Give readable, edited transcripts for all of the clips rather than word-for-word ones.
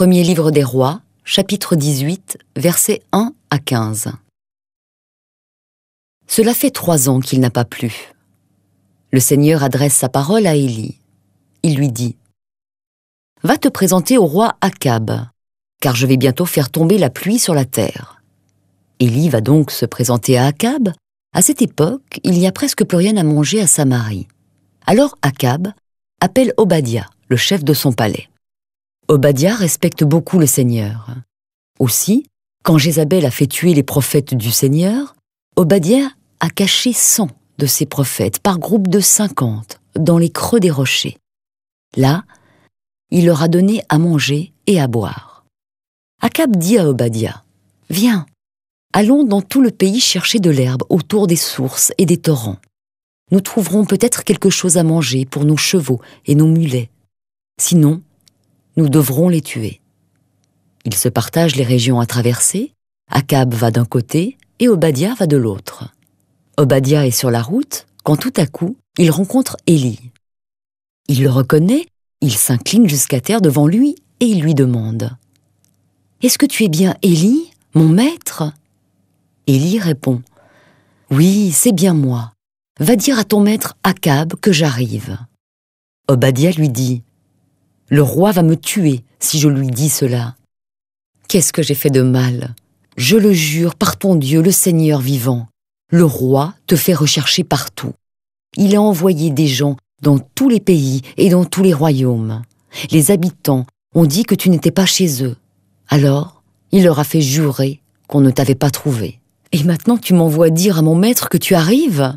Premier livre des rois, chapitre 18, versets 1 à 15. Cela fait 3 ans qu'il n'a pas plu. Le Seigneur adresse sa parole à Élie. Il lui dit : « Va te présenter au roi Akab, car je vais bientôt faire tomber la pluie sur la terre. » Élie va donc se présenter à Akab. À cette époque, il n'y a presque plus rien à manger à Samarie. Alors Akab appelle Obadiah, le chef de son palais. Obadiah respecte beaucoup le Seigneur. Aussi, quand Jézabel a fait tuer les prophètes du Seigneur, Obadiah a caché 100 de ses prophètes par groupe de 50 dans les creux des rochers. Là, il leur a donné à manger et à boire. Akab dit à Obadiah : « Viens, allons dans tout le pays chercher de l'herbe autour des sources et des torrents. Nous trouverons peut-être quelque chose à manger pour nos chevaux et nos mulets. Sinon, nous devrons les tuer. » Ils se partagent les régions à traverser. Akab va d'un côté et Obadiah va de l'autre. Obadiah est sur la route quand tout à coup, il rencontre Élie. Il le reconnaît, il s'incline jusqu'à terre devant lui et il lui demande : « Est-ce que tu es bien Élie, mon maître ?» Élie répond : « Oui, c'est bien moi. Va dire à ton maître Akab que j'arrive. » Obadiah lui dit : « Le roi va me tuer si je lui dis cela. Qu'est-ce que j'ai fait de mal ? Je le jure par ton Dieu, le Seigneur vivant. Le roi te fait rechercher partout. Il a envoyé des gens dans tous les pays et dans tous les royaumes. Les habitants ont dit que tu n'étais pas chez eux. Alors, il leur a fait jurer qu'on ne t'avait pas trouvé. Et maintenant tu m'envoies dire à mon maître que tu arrives ?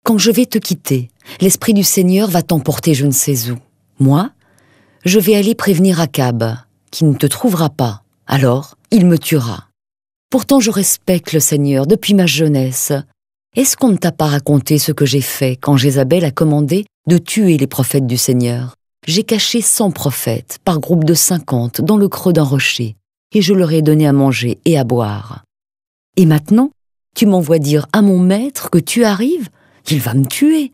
Quand je vais te quitter, l'Esprit du Seigneur va t'emporter je ne sais où. Moi, je vais aller prévenir Akab, qui ne te trouvera pas. Alors, il me tuera. Pourtant, je respecte le Seigneur depuis ma jeunesse. Est-ce qu'on ne t'a pas raconté ce que j'ai fait quand Jézabel a commandé de tuer les prophètes du Seigneur ? J'ai caché 100 prophètes par groupe de 50 dans le creux d'un rocher, et je leur ai donné à manger et à boire. Et maintenant, tu m'envoies dire à mon maître que tu arrives ? Il va me tuer. »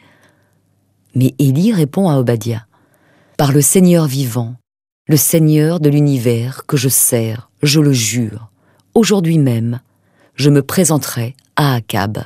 Mais Élie répond à Obadiah : « Par le Seigneur vivant, le Seigneur de l'univers que je sers, je le jure, aujourd'hui même, je me présenterai à Akab. »